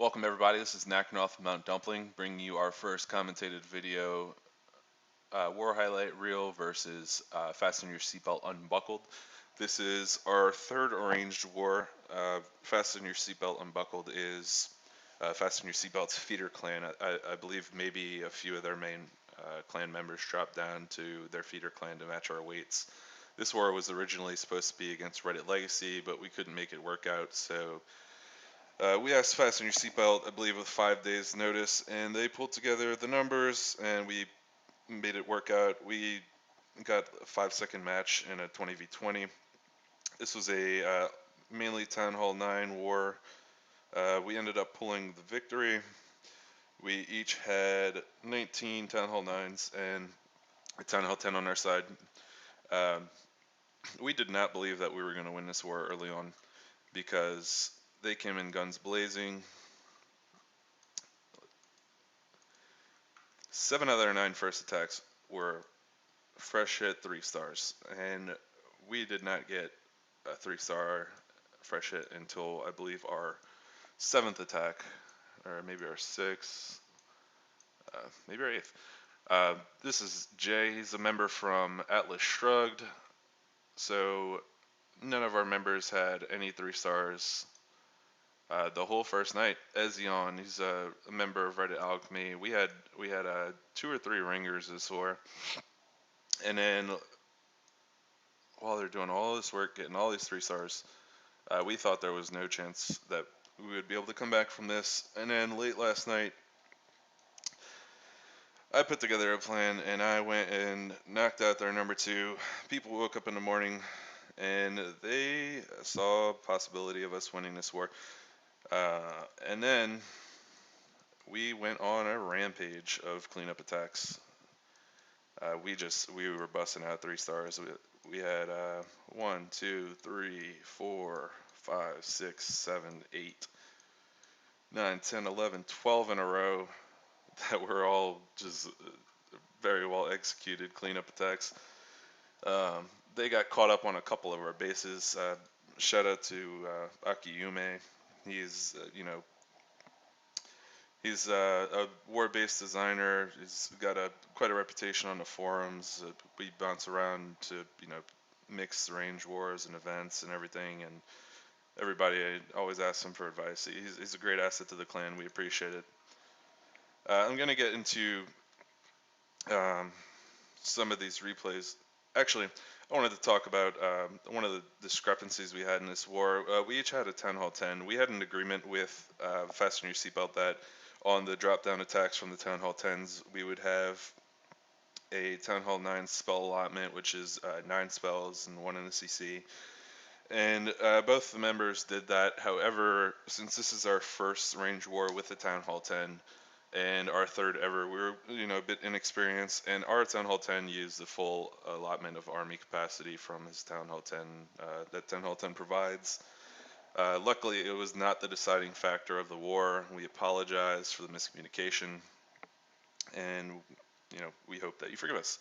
Welcome everybody, this is Nakanoth Mount Dumpling, bringing you our first commentated video, War Highlight Reel versus Fasten Your Seatbelt Unbuckled. This is our third arranged war. Fasten Your Seatbelt Unbuckled is Fasten Your Seatbelt's feeder clan. I believe maybe a few of their main clan members dropped down to their feeder clan to match our weights. This war was originally supposed to be against Reddit Legacy, but we couldn't make it work out, so we asked to fasten your seatbelt, I believe, with 5 days' notice, and they pulled together the numbers, and we made it work out. We got a 5-second match in a 20v20. This was a mainly Town Hall 9 war. We ended up pulling the victory. We each had 19 Town Hall 9s and a Town Hall 10 on our side. We did not believe that we were going to win this war early on because they came in guns blazing. 7 out of their 9 first attacks were fresh hit 3 stars, and we did not get a 3-star fresh hit until I believe our 7th attack, or maybe our 6th, maybe our 8th. This is Jay. He's a member from Atlas Shrugged, so none of our members had any 3 stars. The whole first night. Ezion, he's a member of Reddit Alchemy. We had 2 or 3 ringers this war, and then while they're doing all this work, getting all these 3 stars, we thought there was no chance that we would be able to come back from this. And then late last night, I put together a plan, and I went and knocked out their number 2. People woke up in the morning, and they saw a possibility of us winning this war. And then we went on a rampage of cleanup attacks. We were busting out 3 stars. We had 1, 2, 3, 4, 5, 6, 7, 8, 9, 10, 11, 12 in a row that were all just very well executed cleanup attacks. They got caught up on a couple of our bases. Shout out to Akiyume. He's He's a war-based designer. He's got quite a reputation on the forums. We bounce around to, mix range wars and events and everything, and everybody always asks him for advice. He's a great asset to the clan. We appreciate it. I'm gonna get into some of these replays. Actually, I wanted to talk about one of the discrepancies we had in this war. We each had a Town Hall 10. We had an agreement with Fasten Your Seatbelt that on the drop-down attacks from the Town Hall 10s, we would have a Town Hall 9 spell allotment, which is 9 spells and 1 in the CC. And both the members did that. However, since this is our first range war with the Town Hall 10, and our third ever, we were a bit inexperienced, and our Town Hall 10 used the full allotment of army capacity from his Town Hall 10 that Town Hall 10 provides. Luckily, it was not the deciding factor of the war. We apologize for the miscommunication, and we hope that you forgive us.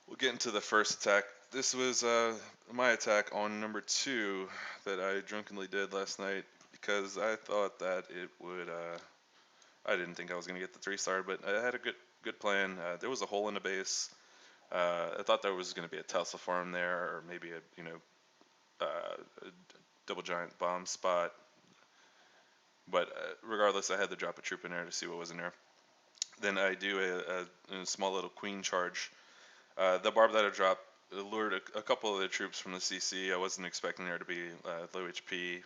We'll get into the first attack. This was my attack on number 2 that I drunkenly did last night because I thought that it would. I didn't think I was going to get the 3-star, but I had a good plan. There was a hole in the base. I thought there was going to be a Tesla farm there, or maybe a double giant bomb spot, but regardless, I had to drop a troop in there to see what was in there. Then I do a small little queen charge. The barb that I dropped lured a couple of the troops from the CC. I wasn't expecting there to be low HP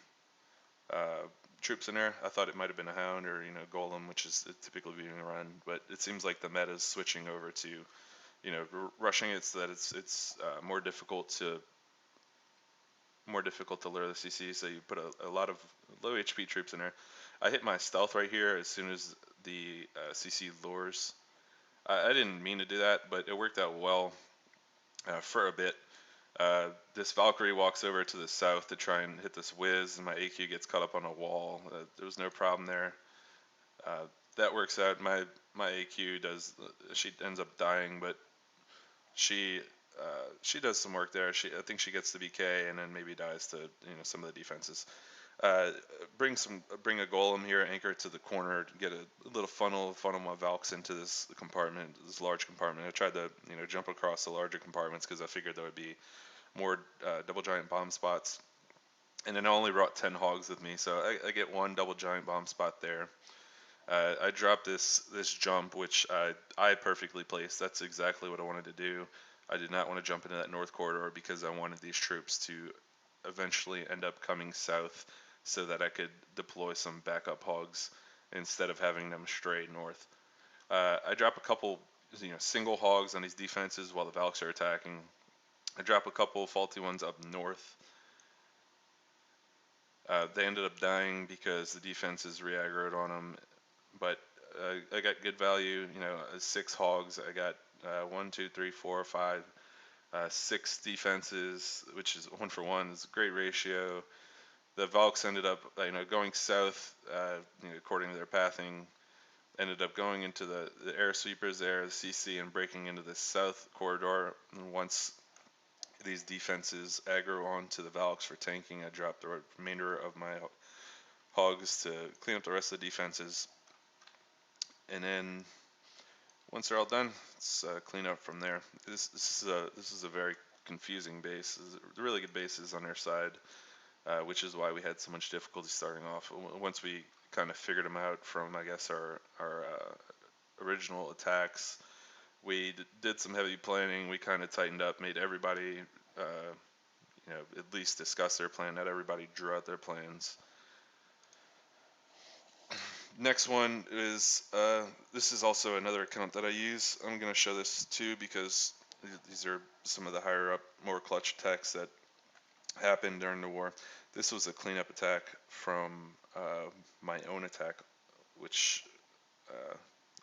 troops in there. I thought it might have been a hound or golem, which is typically being run, but it seems like the meta is switching over to rushing it so that it's more difficult to lure the CC, so you put a lot of low HP troops in there. I hit my stealth right here as soon as the CC lures. I didn't mean to do that, but it worked out well for a bit. This Valkyrie walks over to the south to try and hit this whiz, and my AQ gets caught up on a wall. There was no problem there. That works out. My AQ does. She ends up dying, but she does some work there. I think she gets the BK and then maybe dies to some of the defenses. Uh, bring a golem here, anchor it to the corner, get a little funnel my Valks into this compartment, this large compartment. I tried to, jump across the larger compartments because I figured there would be more double giant bomb spots. And then I only brought 10 hogs with me, so I get one double giant bomb spot there. I dropped this jump, which I perfectly placed. That's exactly what I wanted to do. I did not want to jump into that north corridor because I wanted these troops to eventually end up coming south so that I could deploy some backup hogs instead of having them stray north. I drop a couple, single hogs on these defenses while the Valks are attacking. I drop a couple faulty ones up north. They ended up dying because the defenses re-aggroed on them, but I got good value. 6 hogs. I got 1, 2, 3, 4, 5, 6 defenses, which is 1 for 1. It's a great ratio. The Valks ended up, going south, according to their pathing. Ended up going into the air sweepers there, the CC, and breaking into the south corridor. And once these defenses aggro onto the Valks for tanking, I dropped the remainder of my hogs to clean up the rest of the defenses. And then once they're all done, let's clean up from there. This is a very confusing base. This is a really good bases on their side, which is why we had so much difficulty starting off. Once we kind of figured them out from, I guess, our original attacks, we did some heavy planning. We kind of tightened up, made everybody, at least discuss their plan. Not everybody drew out their plans. Next one is, this is also another account that I use. I'm going to show this too because these are some of the higher up, more clutch attacks that happened during the war. This was a cleanup attack from my own attack, which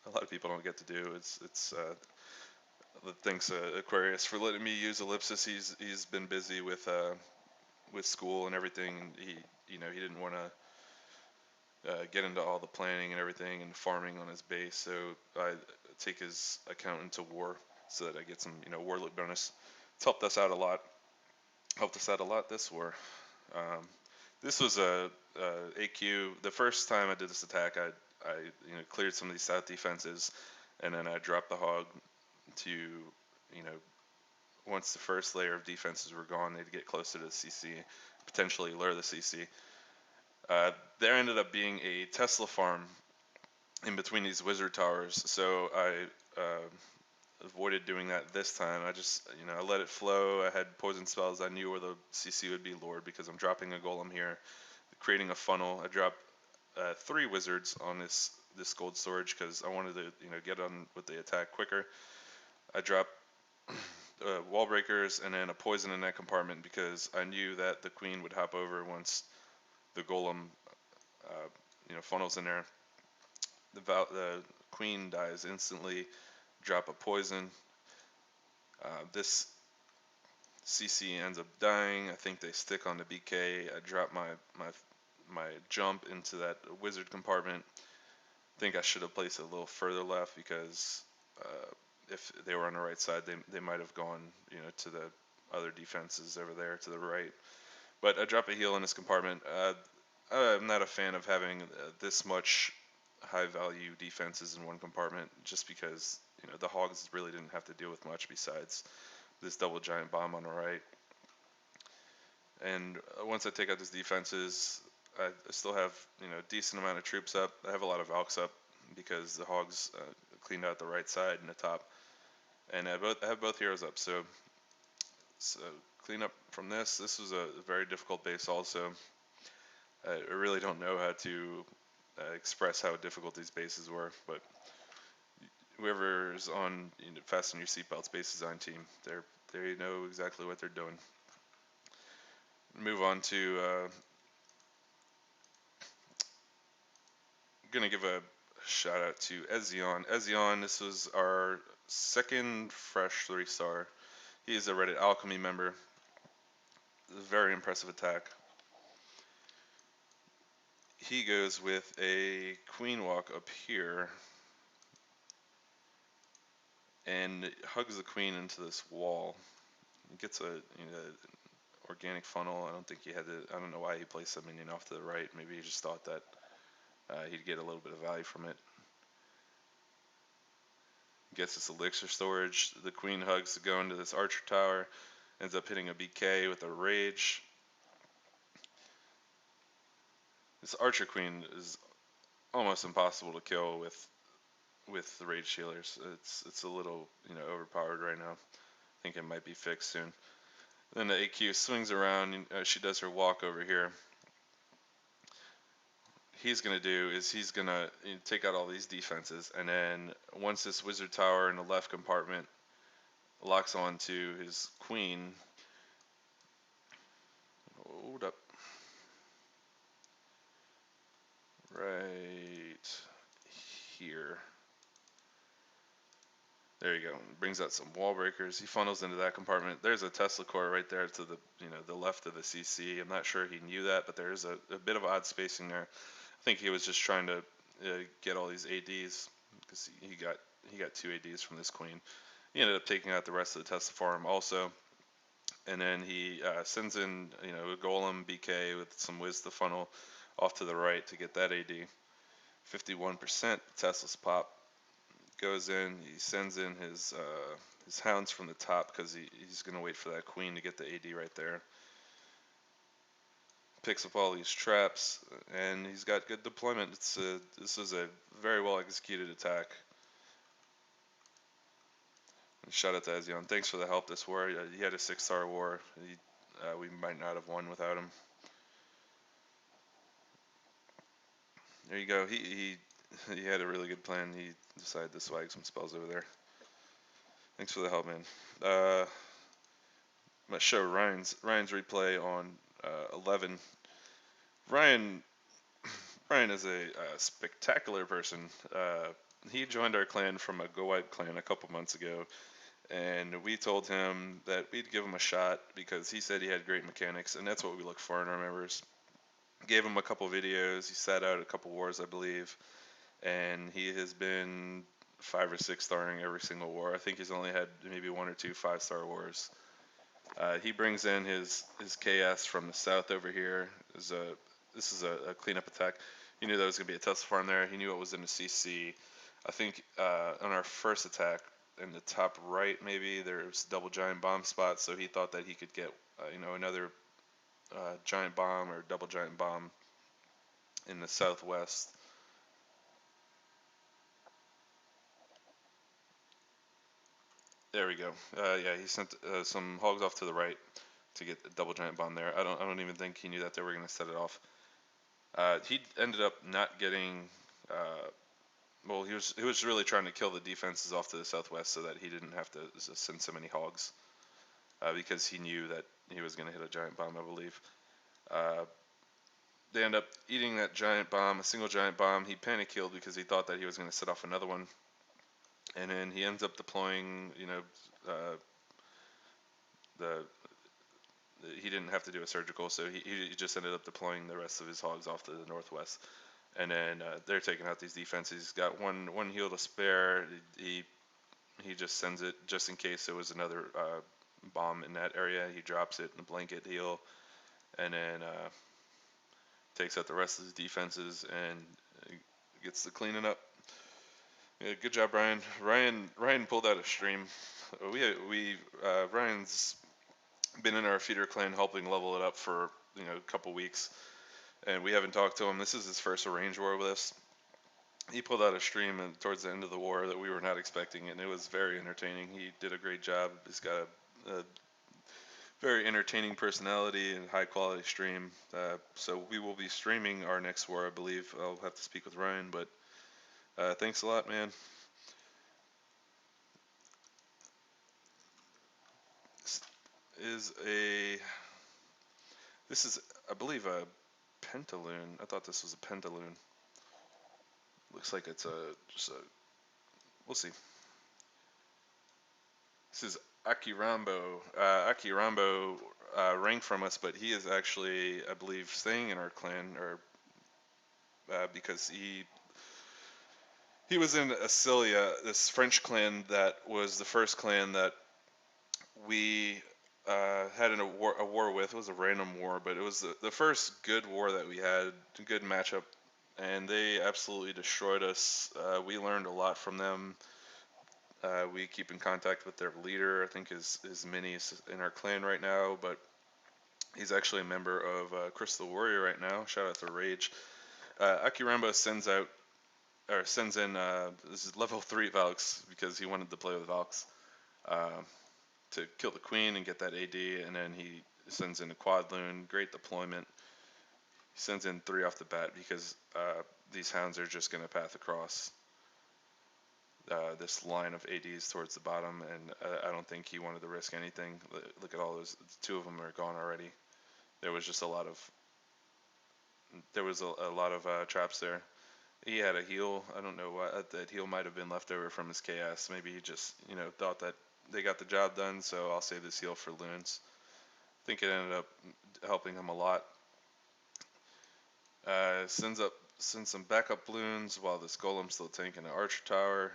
a lot of people don't get to do. It's thanks Aquarius for letting me use Ellipsis. He's been busy with school and everything. And he didn't want to get into all the planning and everything and farming on his base, so I take his account into war so that I get some, war loot bonus. It's helped us out a lot. Helped us out a lot this war. This was a AQ. The first time I did this attack, I cleared some of these south defenses, and then I dropped the hog to, once the first layer of defenses were gone, they'd get closer to the CC, potentially lure the CC. There ended up being a Tesla farm in between these wizard towers, so I avoided doing that this time. I just, I let it flow. I had poison spells. I knew where the CC would be lured because I'm dropping a golem here, creating a funnel. I dropped 3 wizards on this gold storage because I wanted to, get on with the attack quicker. I dropped wall breakers and then a poison in that compartment because I knew that the queen would hop over once the golem, funnels in there. The queen dies instantly. Drop a poison. This CC ends up dying. I think they stick on the BK. I drop my jump into that wizard compartment. I think I should have placed it a little further left because if they were on the right side, they might have gone, to the other defenses over there to the right. But I drop a heal in this compartment. I'm not a fan of having this much high value defenses in one compartment just because the hogs really didn't have to deal with much besides this double giant bomb on the right. And once I take out these defenses, I still have decent amount of troops up. I have a lot of Valks up because the hogs cleaned out the right side and the top, and I have both heroes up. So clean up from this. This was a very difficult base also. I really don't know how to express how difficult these bases were, but whoever's on Fasten Your Seatbelts base design team, they know exactly what they're doing. Move on to I'm gonna give a shout out to Ezion. Ezion, this was our second fresh 3-star. He is a Reddit Alchemy member. Very impressive attack. He goes with a queen walk up here and hugs the queen into this wall. He gets a organic funnel. I don't think he had to. I don't know why he placed the minion off to the right. Maybe he just thought that he'd get a little bit of value from it. Gets this elixir storage. The queen hugs to go into this archer tower. Ends up hitting a BK with a rage. This archer queen is almost impossible to kill with the rage healers. It's a little overpowered right now. I think it might be fixed soon. Then the AQ swings around. She does her walk over here. He's gonna do is he's gonna take out all these defenses, and then once this wizard tower in the left compartment locks onto his queen. Hold up. Right here. There you go. Brings out some wall breakers. He funnels into that compartment. There's a Tesla core right there to the left of the CC. I'm not sure he knew that, but there's a bit of odd spacing there. I think he was just trying to get all these ADs because he got 2 ADs from this queen. He ended up taking out the rest of the Tesla farm also, and then he sends in a golem BK with some whiz to funnel off to the right to get that AD. 51% Tesla's pop. Goes in, he sends in his hounds from the top because he's going to wait for that queen to get the AD right there. Picks up all these traps, and he's got good deployment. This is a very well executed attack. And shout out to Ezion. Thanks for the help this war. He had a 6-star war. We might not have won without him. There you go. He had a really good plan. He decided to swag some spells over there. Thanks for the help, man. I'm gonna show Ryan's replay on 11. Ryan is a spectacular person. He joined our clan from a Go Wipe clan a couple months ago, and we told him that we'd give him a shot because he said he had great mechanics, and that's what we look for in our members. Gave him a couple videos. He sat out a couple wars, I believe, and he has been 5 or 6 starring every single war. I think he's only had maybe 1 or 2 5-star wars. He brings in his KS from the south over here. This is a cleanup attack. He knew there was going to be a Tesla farm there. He knew it was in the CC. I think on our first attack, in the top right maybe, there's double giant bomb spots, so he thought that he could get another giant bomb or double giant bomb in the southwest. There we go. Yeah, he sent some hogs off to the right to get the double giant bomb there. I don't even think he knew that they were going to set it off. He ended up not getting. Well, he was really trying to kill the defenses off to the southwest so that he didn't have to send so many hogs, because he knew that he was going to hit a giant bomb, I believe. They end up eating that giant bomb, a single giant bomb. He panic killed because he thought that he was going to set off another one. And then he ends up deploying, he didn't have to do a surgical, so he just ended up deploying the rest of his hogs off to the northwest. And then they're taking out these defenses. He's got one heal to spare. He just sends it just in case there was another bomb in that area. He drops it in a blanket heal, and then takes out the rest of his defenses and gets the cleaning up. Yeah, good job, Ryan. Ryan pulled out a stream. Ryan's been in our feeder clan helping level it up for a couple weeks, and we haven't talked to him. This is his first arrange war with us. He pulled out a stream towards the end of the war that we were not expecting, and it was very entertaining. He did a great job. He's got a very entertaining personality and high quality stream. So we will be streaming our next war, I believe. I'll have to speak with Ryan, but thanks a lot, man. This is, I believe, a pentaloon. I thought this was a pentaloon. Looks like it's we'll see. This is Akirambo. Akirambo ranked from us, but he is actually, I believe, staying in our clan, or because he was in Acilia, this French clan that was the first clan that we had a war with. It was a random war, but it was the first good war that we had, a good matchup, and they absolutely destroyed us. We learned a lot from them. We keep in contact with their leader. I think his mini is in our clan right now, but he's actually a member of Crystal Warrior right now. Shout out to Rage. Akiramba sends in this is level 3 Valks because he wanted to play with Valks uh, to kill the queen and get that AD, and then he sends in a quad loon. Great deployment. He sends in 3 off the bat because these hounds are just going to path across this line of ADs towards the bottom, and I don't think he wanted to risk anything. Look at all those. 2 of them are gone already. There was just a lot of traps there. He had a heal. I don't know what that heal might have been left over from his KS. Maybe he just thought that they got the job done, so I'll save this heal for loons. I think it ended up helping him a lot. Sends some backup loons while this golem's still tanking an archer tower.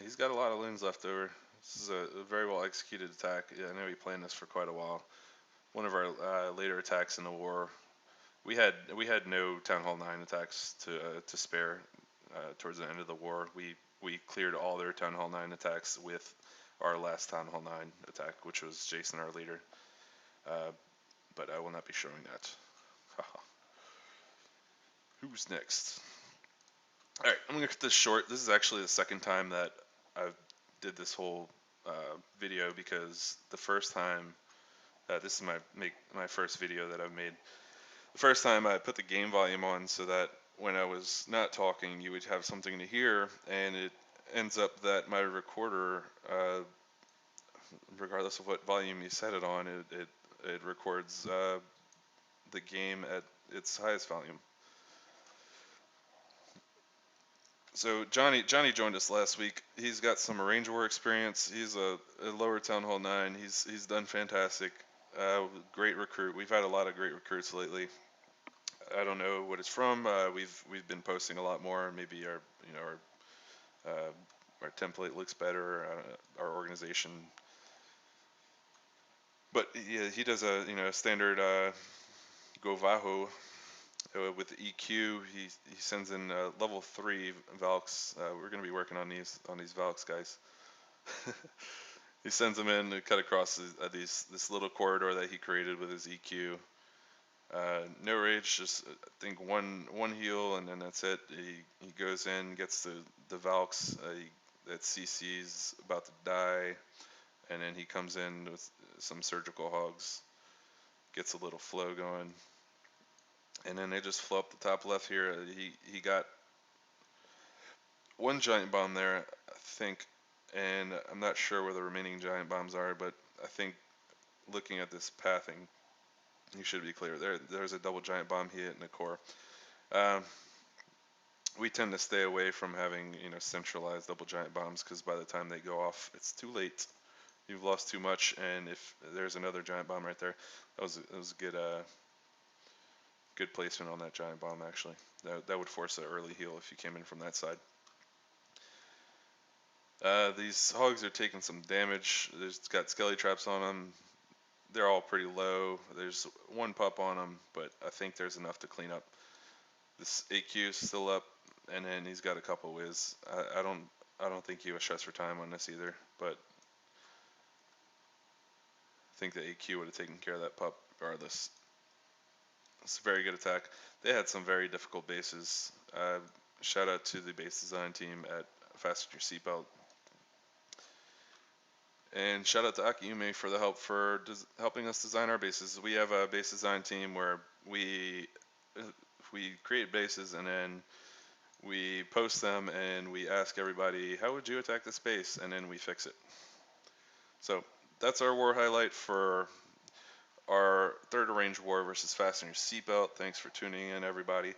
He's got a lot of loons left over. This is a very well executed attack. Yeah, I know he planned this for quite a while. One of our later attacks in the war. We had no Town Hall 9 attacks to spare towards the end of the war. We cleared all their Town Hall 9 attacks with our last Town Hall 9 attack, which was Jason, our leader. But I will not be showing that. Who's next? Alright, I'm going to cut this short. This is actually the second time that I did this whole video, because the first time, this is my first video that I've made. The first time I put the game volume on so that when I was not talking, you would have something to hear, and it ends up that my recorder, regardless of what volume you set it on, it records the game at its highest volume. So Johnny joined us last week. He's got some arrange war experience. He's a lower Town Hall 9. He's done fantastic. Great recruit. We've had a lot of great recruits lately. I don't know what it's from. We've been posting a lot more. Maybe our template looks better. Our organization. But yeah, he does a standard Govaho with the EQ. He sends in level 3 Valks. We're going to be working on these Valks, guys. He sends them in to cut across this little corridor that he created with his EQ. No rage, just I think one heal, and then that's it. He goes in, gets the Valks. That CC's about to die, and then he comes in with some surgical hogs, gets a little flow going, and then they just flow up the top left here. He got one giant bomb there, I think, and I'm not sure where the remaining giant bombs are, but I think looking at this pathing, you should be clear. There's a double giant bomb he hit in the core. We tend to stay away from having centralized double giant bombs, because by the time they go off, it's too late. You've lost too much, and if there's another giant bomb right there, that was a good placement on that giant bomb. Actually, that would force an early heal if you came in from that side. These hogs are taking some damage. It's got skelly traps on them. They're all pretty low. There's one pup on them, but I think there's enough to clean up. This AQ is still up, and then he's got a couple whiz. I don't think he was stressed for time on this either, but I think the AQ would have taken care of that pup regardless. It's a very good attack. They had some very difficult bases. Shout out to the base design team at Fasten Your Seatbelt. And shout out to Akiyume for the help for helping us design our bases. We have a base design team where we create bases, and then we post them, and we ask everybody, how would you attack this base, and then we fix it. So that's our war highlight for our third arranged war versus Fasten Your Seatbelt. Thanks for tuning in, everybody.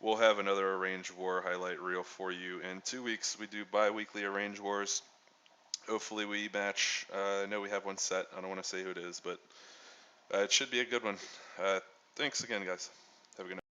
We'll have another arranged war highlight reel for you in 2 weeks. We do bi-weekly arranged wars. Hopefully we match. I know we have one set. I don't want to say who it is, but it should be a good one. Thanks again, guys. Have a good night.